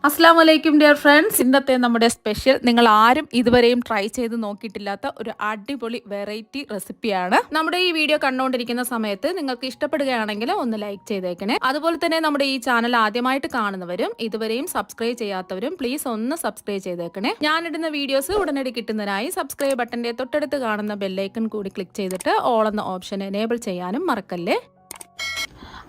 അസ്സാം വലൈക്കും dear friends. ഇന്നത്തെ നമ്മുടെ സ്പെഷ്യൽ നിങ്ങൾ ആരും ഇതുവരെയും ട്രൈ ചെയ്ത് നോക്കിയിട്ടില്ലാത്ത ഒരു അടിപൊളി വെറൈറ്റി റെസിപ്പിയാണ്. നമ്മുടെ ഈ വീഡിയോ കണ്ടുകൊണ്ടിരിക്കുന്ന സമയത്ത് നിങ്ങൾക്ക് ഇഷ്ടപ്പെടുകയാണെങ്കിൽ ഒന്ന് ലൈക്ക് ചെയ്തേക്കണേ. അതുപോലെ തന്നെ നമ്മുടെ ഈ ചാനൽ ആദ്യമായിട്ട് കാണുന്നവരും ഇതുവരെയും സബ്സ്ക്രൈബ് ചെയ്യാത്തവരും പ്ലീസ് ഒന്ന് സബ്സ്ക്രൈബ് ചെയ്തേക്കണേ. ഞാനിടുന്ന വീഡിയോസ് ഉടനടി കിട്ടുന്നതിനായി സബ്സ്ക്രൈബ് ബട്ടന്റെ തൊട്ടടുത്ത് കാണുന്ന ബെല്ലൈക്കൺ കൂടി ക്ലിക്ക് ചെയ്തിട്ട് ഓൾ എന്ന ഓപ്ഷൻ എനേബിൾ ചെയ്യാനും മറക്കല്ലേ.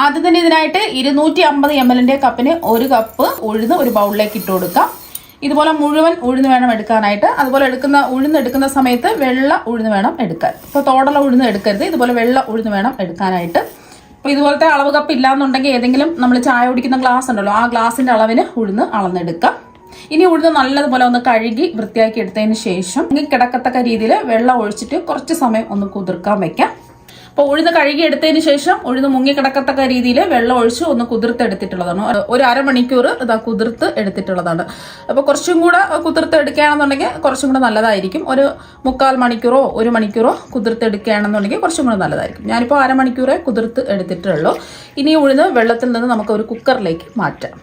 ആദ്യം തന്നെ ഇതിനായിട്ട് 250 ml കപ്പിന് 1 കപ്പ് ഉഴുന്ന് ഒരു ബൗളിലേക്ക് ഇട്ട് കൊടുക്കാം. ഇതുപോലെ മുഴുവൻ ഉഴുന്ന് വേണം എടുക്കാനായിട്ട്. അതുപോലെ ഉഴുന്ന് എടുക്കുന്ന സമയത്ത് വെള്ള ഉഴുന്ന് വേണം എടുക്കാൻ. ഇപ്പോൾ തോടുള്ള ഉഴുന്ന് എടുക്കരുത്, ഇതുപോലെ വെള്ള ഉഴുന്ന് വേണം എടുക്കാനായിട്ട്. അപ്പോൾ ഇതുപോലത്തെ അളവ് കപ്പ് ഇല്ലാന്നുണ്ടെങ്കിൽ ഏതെങ്കിലും നമ്മൾ ചായ കുടിക്കുന്ന ഗ്ലാസ് ഉണ്ടല്ലോ, ആ ഗ്ലാസിന്റെ അളവിന് ഉഴുന്ന് അളന്നെടുക്കാം. ഇനി ഉഴുന്ന് നല്ലതുപോലെ ഒന്ന് കഴുകി വൃത്തിയാക്കി എടുത്തതിന് ശേഷം കിടക്കത്തക്ക രീതിയിൽ വെള്ളം ഒഴിച്ചിട്ട് കുറച്ച് സമയം ഒന്ന് കുതിർക്കാൻ വെക്കാം. അപ്പോൾ ഉഴുന്ന് കഴുകി എടുത്തതിന് ശേഷം ഉഴുന്ന് മുങ്ങിക്കിടക്കത്തക്ക രീതിയിൽ വെള്ളം ഒഴിച്ച് ഒന്ന് കുതിർത്തെടുത്തിട്ടുള്ളതാണ്. ഒരു അരമണിക്കൂർ ഇതാ കുതിർത്ത് എടുത്തിട്ടുള്ളതാണ്. അപ്പോൾ കുറച്ചും കൂടെ കുതിർത്ത് എടുക്കുകയാണെന്നുണ്ടെങ്കിൽ കുറച്ചും കൂടെ നല്ലതായിരിക്കും. ഒരു 3/4 മണിക്കൂറോ 1 മണിക്കൂറോ കുതിർത്ത് എടുക്കുകയാണെന്നുണ്ടെങ്കിൽ കുറച്ചും കൂടെ നല്ലതായിരിക്കും. ഞാനിപ്പോൾ അരമണിക്കൂറേ കുതിർത്ത് എടുത്തിട്ടുള്ളൂ. ഇനി ഉഴുന്ന് വെള്ളത്തിൽ നിന്ന് നമുക്ക് ഒരു കുക്കറിലേക്ക് മാറ്റാം.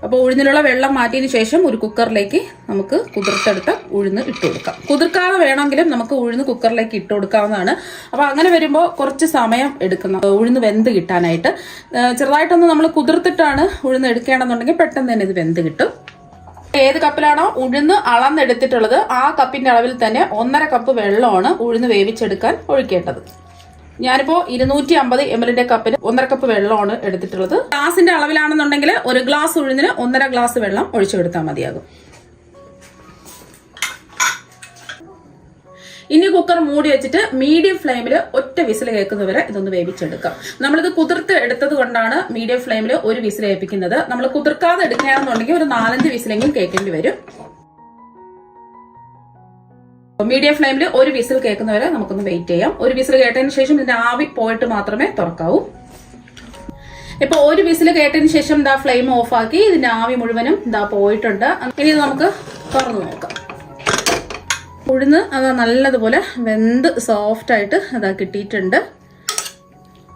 അപ്പോൾ ഉഴുന്നിലുള്ള വെള്ളം മാറ്റിയതിന് ശേഷം ഒരു കുക്കറിലേക്ക് നമുക്ക് കുതിർത്തെടുത്ത ഉഴുന്ന് ഇട്ട് കൊടുക്കാം. കുതിർക്കാതെ വേണമെങ്കിലും നമുക്ക് ഉഴുന്ന് കുക്കറിലേക്ക് ഇട്ട് കൊടുക്കാവുന്നതാണ്. അപ്പോൾ അങ്ങനെ വരുമ്പോൾ കുറച്ച് സമയം എടുക്കുന്ന ഉഴുന്ന് വെന്ത് കിട്ടാനായിട്ട് ചെറുതായിട്ടൊന്ന് നമ്മൾ കുതിർത്തിട്ടാണ് ഉഴുന്ന് എടുക്കുകയാണെന്നുണ്ടെങ്കിൽ പെട്ടെന്ന് തന്നെ ഇത് വെന്ത് കിട്ടും. ഏത് കപ്പിലാണോ ഉഴുന്ന് അളന്നെടുത്തിട്ടുള്ളത് ആ കപ്പിന്റെ അളവിൽ തന്നെ 1.5 കപ്പ് വെള്ളമാണ് ഉഴുന്ന് വേവിച്ചെടുക്കാൻ ഒഴിക്കേണ്ടത്. ഞാനിപ്പോ 250 ml കപ്പിന് 1.5 കപ്പ് വെള്ളമാണ് എടുത്തിട്ടുള്ളത്. ഗ്ലാസിന്റെ അളവിലാണെന്നുണ്ടെങ്കിൽ 1 ഗ്ലാസ് ഉഴുന്നിന് 1.5 ഗ്ലാസ് വെള്ളം ഒഴിച്ചെടുത്താൽ മതിയാകും. ഇനി കുക്കർ മൂടി വെച്ചിട്ട് മീഡിയം ഫ്ലെയിമിൽ ഒറ്റ വിസിൽ കേൾക്കുന്നവരെ ഇതൊന്ന് വേവിച്ചെടുക്കാം. നമ്മളിത് കുതിർത്ത് എടുത്തത് കൊണ്ടാണ് മീഡിയം ഫ്ലെയിമിൽ ഒരു വിസിൽ കേൾപ്പിക്കുന്നത്. നമ്മൾ കുതിർക്കാതെ എടുക്കുകയാണെന്നുണ്ടെങ്കിൽ ഒരു 4-5 വിസിലെങ്കിലും കേൾക്കേണ്ടി വരും. മീഡിയം ഫ്ലെയിമിൽ ഒരു വിസിൽ കേൾക്കുന്നവരെ നമുക്കൊന്ന് വെയിറ്റ് ചെയ്യാം. ഒരു വിസിൽ കേട്ടതിന് ശേഷം ഇതിന്റെ ആവി പോയിട്ട് മാത്രമേ തുറക്കാവൂ. ഇപ്പൊ ഒരു വിസിൽ കേട്ടതിന് ശേഷം ഇതാ ഫ്ലെയിം ഓഫ് ആക്കി ഇതിന്റെ ആവി മുഴുവനും ഇതാ പോയിട്ടുണ്ട്. ഇനി ഇത് നമുക്ക് തുറന്നു നോക്കാം. ഉഴുന്ന് അതാ നല്ലതുപോലെ വെന്ത് സോഫ്റ്റ് ആയിട്ട് അതാ കിട്ടിയിട്ടുണ്ട്.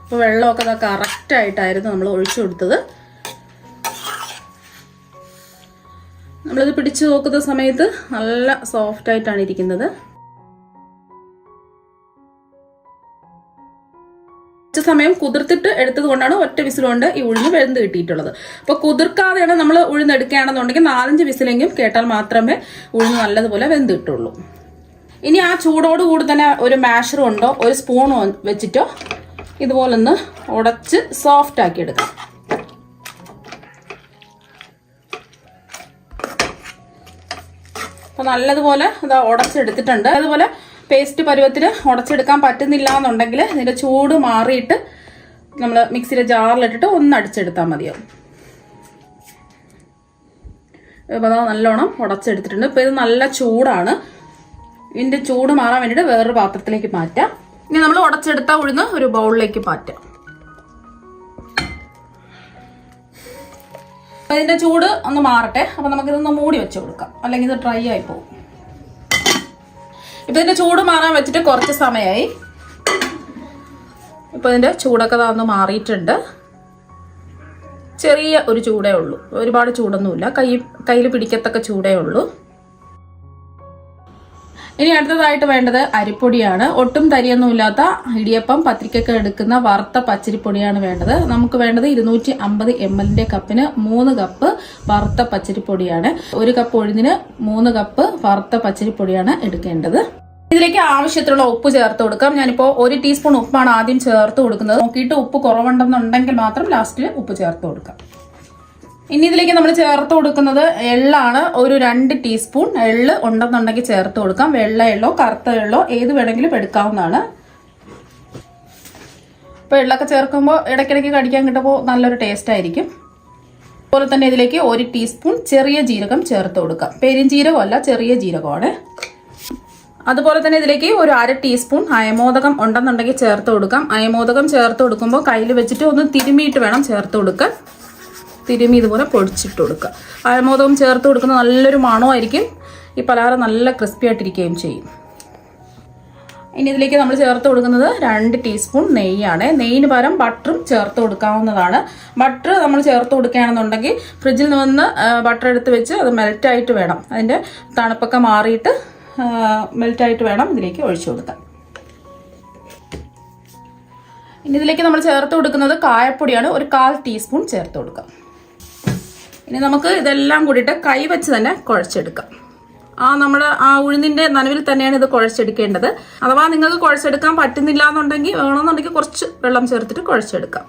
അപ്പൊ വെള്ളമൊക്കെ അതാ കറക്റ്റ് ആയിട്ടായിരുന്നു നമ്മൾ ഒഴിച്ചു കൊടുത്തത്. നമ്മളിത് പിടിച്ചു നോക്കുന്ന സമയത്ത് നല്ല സോഫ്റ്റ് ആയിട്ടാണ് ഇരിക്കുന്നത്. കുറച്ച് സമയം കുതിർത്തിട്ട് എടുത്തത് കൊണ്ടാണ് ഒറ്റ വിസിലുകൊണ്ട് ഈ ഉഴുന്ന് വെന്ത് കിട്ടിയിട്ടുള്ളത്. അപ്പൊ കുതിർക്കാതെയാണ് നമ്മൾ ഉഴുന്ന് എടുക്കുകയാണെന്നുണ്ടെങ്കിൽ 4-5 വിസിലെങ്കിലും കേട്ടാൽ മാത്രമേ ഉഴുന്ന് നല്ലതുപോലെ വെന്ത് കിട്ടുള്ളൂ. ഇനി ആ ചൂടോടുകൂടി തന്നെ ഒരു മാഷർ കൊണ്ടോ ഒരു സ്പൂണോ വെച്ചിട്ടോ ഇതുപോലൊന്ന് ഉടച്ച് സോഫ്റ്റ് ആക്കി എടുക്കാം. അപ്പൊ നല്ലതുപോലെ ഇതാ ഉടച്ചെടുത്തിട്ടുണ്ട്. അതുപോലെ പേസ്റ്റ് പരുവത്തിന് ഉടച്ചെടുക്കാൻ പറ്റുന്നില്ല എന്നുണ്ടെങ്കിൽ ഇതിന്റെ ചൂട് മാറിയിട്ട് നമ്മൾ മിക്സിയുടെ ജാറിലിട്ടിട്ട് ഒന്ന് അടിച്ചെടുത്താൽ മതിയാവും. ഇപ്പൊ നല്ലോണം ഉടച്ചെടുത്തിട്ടുണ്ട്. ഇപ്പൊ ഇത് നല്ല ചൂടാണ്. ഇതിന്റെ ചൂട് മാറാൻ വേണ്ടിയിട്ട് വേറൊരു പാത്രത്തിലേക്ക് മാറ്റാം. ഇനി നമ്മൾ ഉടച്ചെടുത്ത ഉഴുന്ന് ഒരു ബൗളിലേക്ക് മാറ്റാം. ഇതിന്റെ ചൂട് ഒന്ന് മാറട്ടെ. അപ്പൊ നമുക്കിതൊന്ന് മൂടി വെച്ച് കൊടുക്കാം, അല്ലെങ്കിൽ ഇത് ഡ്രൈ ആയി പോകും. ഇപ്പൊ ഇതിന്റെ ചൂട് മാറാൻ വെച്ചിട്ട് കുറച്ച് സമയമായി. ഇപ്പൊ ഇതിന്റെ ചൂടൊക്കെ ഒന്ന് മാറിയിട്ടുണ്ട്. ചെറിയ ഒരു ചൂടേ ഉള്ളൂ, ഒരുപാട് ചൂടൊന്നുമില്ല. കയ്യിൽ പിടിക്കത്തക്ക ചൂടേ ഉള്ളൂ. ഇനി അടുത്തതായിട്ട് വേണ്ടത് അരിപ്പൊടിയാണ്. ഒട്ടും തരിയൊന്നുമില്ലാത്ത ഇടിയപ്പം പത്തിരിക്കൊക്കെ എടുക്കുന്ന വറുത്ത പച്ചരിപ്പൊടിയാണ് വേണ്ടത്. നമുക്ക് വേണ്ടത് 250 ml കപ്പിന് 3 കപ്പ് വറുത്ത പച്ചരിപ്പൊടിയാണ്. 1 കപ്പ് ഉഴുന്നിന് 3 കപ്പ് വറുത്ത പച്ചരിപ്പൊടിയാണ് എടുക്കേണ്ടത്. ഇതിലേക്ക് ആവശ്യത്തിനുള്ള ഉപ്പ് ചേർത്ത് കൊടുക്കാം. ഞാനിപ്പോ 1 ടീസ്പൂൺ ഉപ്പാണ് ആദ്യം ചേർത്ത് കൊടുക്കുന്നത്. നോക്കിയിട്ട് ഉപ്പ് കുറവുണ്ടെന്നുണ്ടെങ്കിൽ മാത്രം ലാസ്റ്റിൽ ഉപ്പ് ചേർത്ത് കൊടുക്കാം. ഇനി ഇതിലേക്ക് നമ്മൾ ചേർത്ത് കൊടുക്കുന്നത് എള്ളാണ്. ഒരു 2 ടീസ്പൂൺ എള്ള് ഉണ്ടെന്നുണ്ടെങ്കിൽ ചേർത്ത് കൊടുക്കാം. വെള്ള എള്ളോ കറുത്ത എള്ളോ ഏത് വേണമെങ്കിലും എടുക്കാവുന്നതാണ്. ഇപ്പൊ എള്ളൊക്കെ ചേർക്കുമ്പോൾ ഇടയ്ക്കിടയ്ക്ക് കടിക്കാൻ കിട്ടുമ്പോൾ നല്ലൊരു ടേസ്റ്റ് ആയിരിക്കും. അതുപോലെ തന്നെ ഇതിലേക്ക് 1 ടീസ്പൂൺ ചെറിയ ജീരകം ചേർത്ത് കൊടുക്കാം. പെരുംജീരകമല്ല, ചെറിയ ജീരകമാണ്. അതുപോലെ തന്നെ ഇതിലേക്ക് ഒരു 1/2 ടീസ്പൂൺ അയമോദകം ഉണ്ടെന്നുണ്ടെങ്കിൽ ചേർത്ത് കൊടുക്കാം. അയമോദകം ചേർത്ത് കൊടുക്കുമ്പോൾ കയ്യിൽ വെച്ചിട്ട് ഒന്ന് തിരുമിയിട്ട് വേണം ചേർത്ത് കൊടുക്കാൻ. തിരുമി ഇതുപോലെ പൊടിച്ചിട്ട് കൊടുക്കുക. അയമോദകം ചേർത്ത് കൊടുക്കുന്ന നല്ലൊരു മണമായിരിക്കും. ഈ പലഹാരം നല്ല ക്രിസ്പി ആയിട്ടിരിക്കുകയും ചെയ്യും. ഇനി ഇതിലേക്ക് നമ്മൾ ചേർത്ത് കൊടുക്കുന്നത് 2 ടീസ്പൂൺ നെയ്യാണ്. നെയ്യിന് പകരം ബട്ടറും ചേർത്ത് കൊടുക്കാവുന്നതാണ്. ബട്ടർ നമ്മൾ ചേർത്ത് കൊടുക്കുകയാണെന്നുണ്ടെങ്കിൽ ഫ്രിഡ്ജിൽ നിന്ന് ബട്ടർ എടുത്ത് വെച്ച് അത് മെൽറ്റായിട്ട് വേണം, അതിൻ്റെ തണുപ്പൊക്കെ മാറിയിട്ട് മെൽറ്റായിട്ട് വേണം ഇതിലേക്ക് ഒഴിച്ചു കൊടുക്കാൻ. ഇനി ഇതിലേക്ക് നമ്മൾ ചേർത്ത് കൊടുക്കുന്നത് കായപ്പൊടിയാണ്. ഒരു 1/4 ടീസ്പൂൺ ചേർത്ത് കൊടുക്കാം. ഇനി നമുക്ക് ഇതെല്ലാം കൂടിയിട്ട് കൈവച്ച് തന്നെ കുഴച്ചെടുക്കാം. നമ്മുടെ ഉഴുന്നിൻ്റെ നനവിൽ തന്നെയാണ് ഇത് കുഴച്ചെടുക്കേണ്ടത്. അഥവാ നിങ്ങൾക്ക് കുഴച്ചെടുക്കാൻ പറ്റുന്നില്ല എന്നുണ്ടെങ്കിൽ വേണമെന്നുണ്ടെങ്കിൽ കുറച്ച് വെള്ളം ചേർത്തിട്ട് കുഴച്ചെടുക്കാം.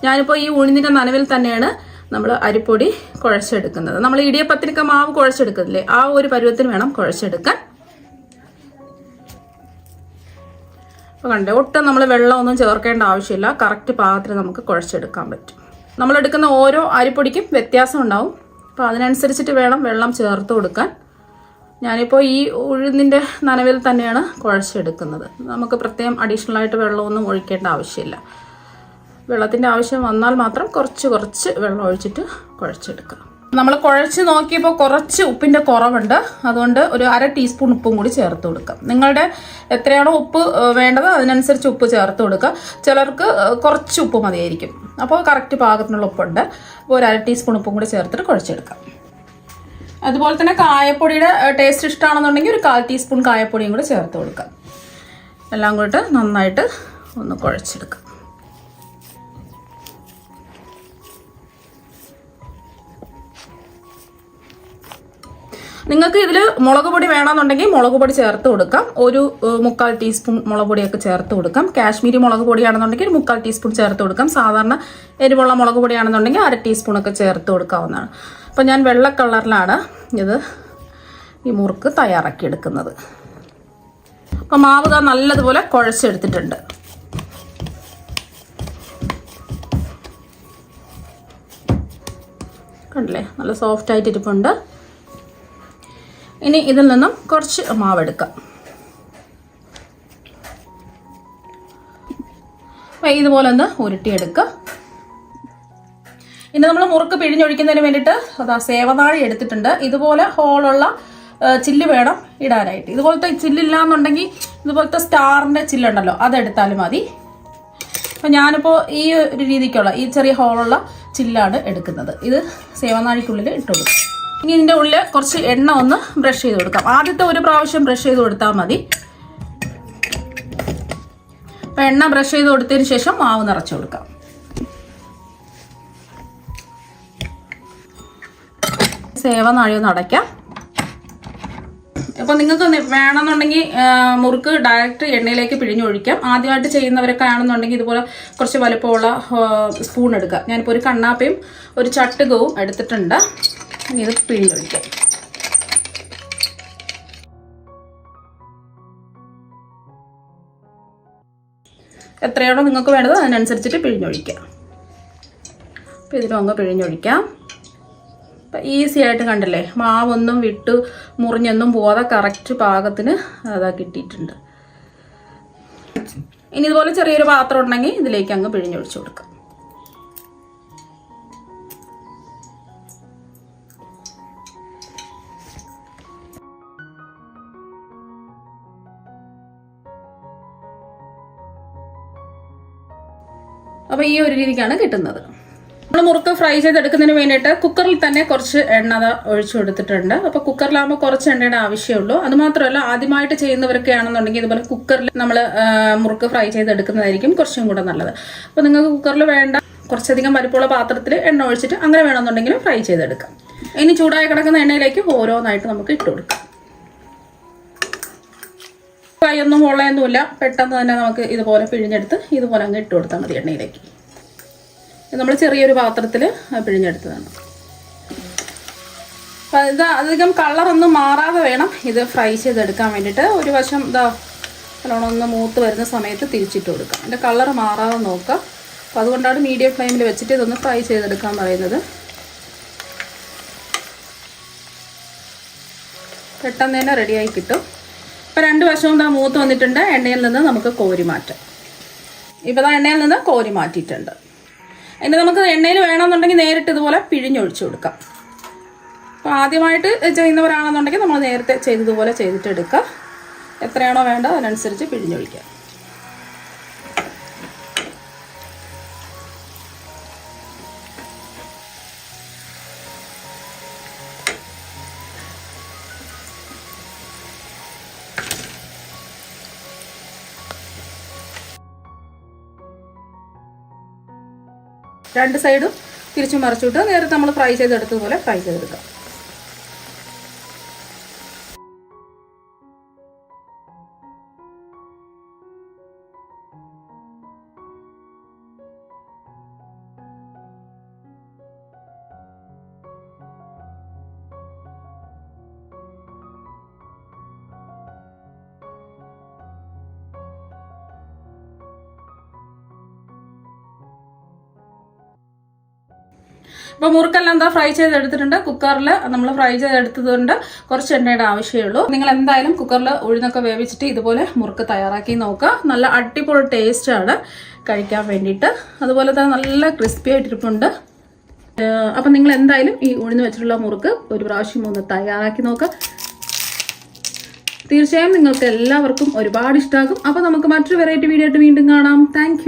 ഞാനിപ്പോൾ ഈ ഉഴുന്നിൻ്റെ നനവിൽ തന്നെയാണ് നമ്മൾ അരിപ്പൊടി കുഴച്ചെടുക്കുന്നത്. നമ്മൾ ഇടിയപ്പത്തിനൊക്കെ മാവ് കുഴച്ചെടുക്കുന്നില്ലേ, ആ ഒരു പരുവത്തിന് വേണം കുഴച്ചെടുക്കാൻ. അപ്പോൾ കണ്ടേ, ഒട്ടും നമ്മൾ വെള്ളമൊന്നും ചേർക്കേണ്ട ആവശ്യമില്ല. കറക്റ്റ് പാകത്തിന് നമുക്ക് കുഴച്ചെടുക്കാൻ പറ്റും. നമ്മളെടുക്കുന്ന ഓരോ അരിപ്പൊടിക്കും വ്യത്യാസം ഉണ്ടാവും, അപ്പോൾ അതിനനുസരിച്ചിട്ട് വേണം വെള്ളം ചേർത്ത് കൊടുക്കാൻ. ഞാനിപ്പോൾ ഈ ഉഴുന്നിൻ്റെ നനവിൽ തന്നെയാണ് കുഴച്ചെടുക്കുന്നത്. നമുക്ക് പ്രത്യേകം അഡീഷണലായിട്ട് വെള്ളമൊന്നും ഒഴിക്കേണ്ട ആവശ്യമില്ല. വെള്ളത്തിൻ്റെ ആവശ്യം വന്നാൽ മാത്രം കുറച്ച് വെള്ളം ഒഴിച്ചിട്ട് കുഴച്ചെടുക്കുക. നമ്മൾ കുഴച്ച് നോക്കിയപ്പോൾ കുറച്ച് ഉപ്പിൻ്റെ കുറവുണ്ട്, അതുകൊണ്ട് ഒരു 1/2 ടീസ്പൂൺ ഉപ്പും കൂടി ചേർത്ത് കൊടുക്കാം. നിങ്ങളുടെ എത്രയാണോ ഉപ്പ് വേണ്ടത് അതിനനുസരിച്ച് ഉപ്പ് ചേർത്ത് കൊടുക്കുക. ചിലർക്ക് കുറച്ച് ഉപ്പ് മതിയായിരിക്കും, അപ്പോൾ കറക്റ്റ് പാകത്തിനുള്ള ഉപ്പുണ്ട്. അപ്പോൾ ഒരു 1/2 ടീസ്പൂൺ ഉപ്പും കൂടി ചേർത്തിട്ട് കുഴച്ചെടുക്കാം. അതുപോലെ തന്നെ കായപ്പൊടിയുടെ ടേസ്റ്റ് ഇഷ്ടമാണെന്നുണ്ടെങ്കിൽ ഒരു 1/4 ടീസ്പൂൺ കായപ്പൊടിയും കൂടി ചേർത്ത് കൊടുക്കാം. എല്ലാം കൂടിയിട്ട് നന്നായിട്ട് ഒന്ന് കുഴച്ചെടുക്കാം. നിങ്ങൾക്ക് ഇതിൽ മുളക് പൊടി വേണമെന്നുണ്ടെങ്കിൽ മുളക് പൊടി ചേർത്ത് കൊടുക്കാം. ഒരു 1/4 ടീസ്പൂൺ മുളക് പൊടിയൊക്കെ ചേർത്ത് കൊടുക്കാം. കാശ്മീരി മുളക് പൊടിയാണെന്നുണ്ടെങ്കിൽ 1/4 ടീസ്പൂൺ ചേർത്ത് കൊടുക്കാം. സാധാരണ എരിവുള്ള മുളക് പൊടിയാണെന്നുണ്ടെങ്കിൽ 1/2 ടീസ്പൂണൊക്കെ ചേർത്ത് കൊടുക്കാവുന്നതാണ്. അപ്പോൾ ഞാൻ വെള്ള കളറിലാണ് ഈ മുറുക്ക് തയ്യാറാക്കിയെടുക്കുന്നത്. അപ്പോൾ മാവ് നല്ലതുപോലെ കുഴച്ചെടുത്തിട്ടുണ്ട്. കണ്ടില്ലേ, നല്ല സോഫ്റ്റ് ആയിട്ട് ഇരിപ്പുണ്ട്. ഇനി ഇതിൽ നിന്നും കുറച്ച് മാവെടുക്കാം. അപ്പം ഇതുപോലെ ഒന്ന് ഉരുട്ടിയെടുക്കുക. ഇനി നമ്മൾ മുറുക്ക് പിഴിഞ്ഞൊഴിക്കുന്നതിന് വേണ്ടിയിട്ട് സേവനാഴി എടുത്തിട്ടുണ്ട്. ഇതുപോലെ ഹോളുള്ള ചില്ല് വേണം ഇടാനായിട്ട്. ഇതുപോലത്തെ ചില്ലില്ല എന്നുണ്ടെങ്കിൽ ഇതുപോലത്തെ സ്റ്റാറിൻ്റെ ചില്ലുണ്ടല്ലോ, അതെടുത്താലും മതി. അപ്പം ഞാനിപ്പോൾ ഈ ഒരു രീതിക്കുള്ള ഈ ചെറിയ ഹോളുള്ള ചില്ലാണ് എടുക്കുന്നത്. ഇത് സേവനാഴിക്കുള്ളിൽ ഇട്ട് കൊടുക്കും. ഇനി ഇതിൻ്റെ ഉള്ളിൽ കുറച്ച് എണ്ണ ഒന്ന് ബ്രഷ് ചെയ്ത് കൊടുക്കാം. ആദ്യത്തെ ഒരു പ്രാവശ്യം ബ്രഷ് ചെയ്ത് കൊടുത്താൽ മതി. അപ്പം എണ്ണ ബ്രഷ് ചെയ്ത് കൊടുത്തതിന് ശേഷം മാവ് നിറച്ച് കൊടുക്കാം. സേവനാഴി ഒന്ന് അടയ്ക്കാം. അപ്പോൾ നിങ്ങൾക്ക് വേണമെന്നുണ്ടെങ്കിൽ മുറുക്ക് ഡയറക്റ്റ് എണ്ണയിലേക്ക് പിഴിഞ്ഞൊഴിക്കാം. ആദ്യമായിട്ട് ചെയ്യുന്നവരൊക്കെ ആണെന്നുണ്ടെങ്കിൽ ഇതുപോലെ കുറച്ച് വലുപ്പമുള്ള സ്പൂൺ എടുക്കുക. ഞാനിപ്പോൾ ഒരു കണ്ണാപ്പയും ഒരു ചട്ടുകവും എടുത്തിട്ടുണ്ട്. ഇനി ഇത് പിഴിഞ്ഞൊഴിക്കാം. എത്രയാണോ നിങ്ങൾക്ക് വേണ്ടത് അതിനനുസരിച്ചിട്ട് പിഴിഞ്ഞൊഴിക്കാം. അപ്പോൾ ഇതിലും അങ്ങ് പിഴിഞ്ഞൊഴിക്കാം. അപ്പം ഈസി ആയിട്ട് കണ്ടില്ലേ, മാവൊന്നും വിട്ട് മുറിഞ്ഞൊന്നും പോവാതെ കറക്റ്റ് പാകത്തിന് അതാ കിട്ടിയിട്ടുണ്ട്. ഇനി ഇതുപോലെ ചെറിയൊരു പാത്രം ഉണ്ടെങ്കിൽ ഇതിലേക്ക് അങ്ങ് പിഴിഞ്ഞൊഴിച്ചു കൊടുക്കാം. അപ്പോൾ ഈ ഒരു രീതിക്കാണ് കിട്ടുന്നത്. നമ്മൾ മുറുക്ക് ഫ്രൈ ചെയ്തെടുക്കുന്നതിന് വേണ്ടിയിട്ട് കുക്കറിൽ തന്നെ കുറച്ച് എണ്ണ ഒഴിച്ചു കൊടുത്തിട്ടുണ്ട്. അപ്പോൾ കുക്കറിലാകുമ്പോൾ കുറച്ച് എണ്ണയുടെ ആവശ്യമുള്ളൂ. അതുമാത്രമല്ല, ആദ്യമായിട്ട് ചെയ്യുന്നവരൊക്കെ ആണെന്നുണ്ടെങ്കിൽ ഇതുപോലെ കുക്കറിൽ നമ്മൾ മുറുക്ക് ഫ്രൈ ചെയ്തെടുക്കുന്നതായിരിക്കും കുറച്ചും കൂടെ നല്ലത്. അപ്പോൾ നിങ്ങൾക്ക് കുക്കറിൽ വേണ്ട കുറച്ചധികം വലിപ്പമുള്ള പാത്രത്തിൽ എണ്ണ ഒഴിച്ചിട്ട് അങ്ങനെ വേണമെന്നുണ്ടെങ്കിൽ ഫ്രൈ ചെയ്തെടുക്കാം. ഇനി ചൂടായി കിടക്കുന്ന എണ്ണയിലേക്ക് ഓരോന്നായിട്ട് നമുക്ക് ഇട്ട് കൊടുക്കാം. കൈയൊന്നും പൊള്ളയൊന്നുമില്ല, പെട്ടെന്ന് തന്നെ നമുക്ക് ഇതുപോലെ പിഴിഞ്ഞെടുത്ത് ഇതുപോലെ അങ്ങ് ഇട്ട് കൊടുത്താൽ മതി എണ്ണയിലേക്ക്. നമ്മൾ ചെറിയൊരു പാത്രത്തിൽ പിഴിഞ്ഞെടുത്തതാണ്. അപ്പം ഇത് അധികം കളറൊന്നും മാറാതെ വേണം ഇത് ഫ്രൈ ചെയ്തെടുക്കാൻ വേണ്ടിയിട്ട്. ഒരു വശം നല്ലോണം ഒന്ന് മൂത്ത് വരുന്ന സമയത്ത് തിരിച്ചിട്ട് കൊടുക്കാം. അതിൻ്റെ കളർ മാറാതെ നോക്കുക. അപ്പോൾ അതുകൊണ്ടാണ് മീഡിയം ഫ്ലെയിമിൽ വെച്ചിട്ട് ഇതൊന്ന് ഫ്രൈ ചെയ്തെടുക്കാൻ പറയുന്നത്. പെട്ടെന്ന് തന്നെ റെഡിയായി കിട്ടും. ഇപ്പോൾ 2 വശവും മൂത്ത് വന്നിട്ടുണ്ട്. എണ്ണയിൽ നിന്ന് നമുക്ക് കോരി മാറ്റാം. ഇപ്പോൾ എണ്ണയിൽ നിന്ന് കോരി മാറ്റിയിട്ടുണ്ട്. ഇനി നമുക്ക് എണ്ണയിൽ വേണമെന്നുണ്ടെങ്കിൽ നേരിട്ട് ഇതുപോലെ പിഴിഞ്ഞൊഴിച്ചു കൊടുക്കാം. അപ്പോൾ ആദ്യമായിട്ട് ചെയ്യുന്നവരാണെന്നുണ്ടെങ്കിൽ നമ്മൾ നേരത്തെ ചെയ്തതുപോലെ ചെയ്തിട്ട് എടുക്കുക. എത്രയാണോ വേണ്ടത് അതിനനുസരിച്ച് പിഴിഞ്ഞൊഴിക്കാം. രണ്ട് സൈഡും തിരിച്ചു മറിച്ചിട്ട് നേരത്തെ നമ്മൾ ഫ്രൈ ചെയ്തെടുത്തതുപോലെ ഫ്രൈ ചെയ്തെടുക്കാം. അപ്പോൾ മുറുക്കെല്ലാം എന്താ ഫ്രൈ ചെയ്തെടുത്തിട്ടുണ്ട്. കുക്കറിൽ നമ്മൾ ഫ്രൈ ചെയ്തെടുത്തതുകൊണ്ട് കുറച്ച് എണ്ണയുടെ ആവശ്യമേ ഉള്ളൂ. നിങ്ങൾ എന്തായാലും കുക്കറിൽ ഉഴുന്നൊക്കെ വേവിച്ചിട്ട് ഇതുപോലെ മുറുക്ക് തയ്യാറാക്കി നോക്കുക. നല്ല അടിപൊളി ടേസ്റ്റാണ് കഴിക്കാൻ വേണ്ടിയിട്ട്. അതുപോലെ തന്നെ നല്ല ക്രിസ്പി ആയിട്ടിരിപ്പുണ്ട്. അപ്പം നിങ്ങൾ എന്തായാലും ഈ ഉഴുന്ന് വെച്ചിട്ടുള്ള മുറുക്ക് ഒരു പ്രാവശ്യം ഒന്ന് തയ്യാറാക്കി നോക്കുക. തീർച്ചയായും നിങ്ങൾക്ക് എല്ലാവർക്കും ഒരുപാട് ഇഷ്ടമാകും. അപ്പോൾ നമുക്ക് മറ്റൊരു വെറൈറ്റി വീഡിയോ ആയിട്ട് വീണ്ടും കാണാം. താങ്ക്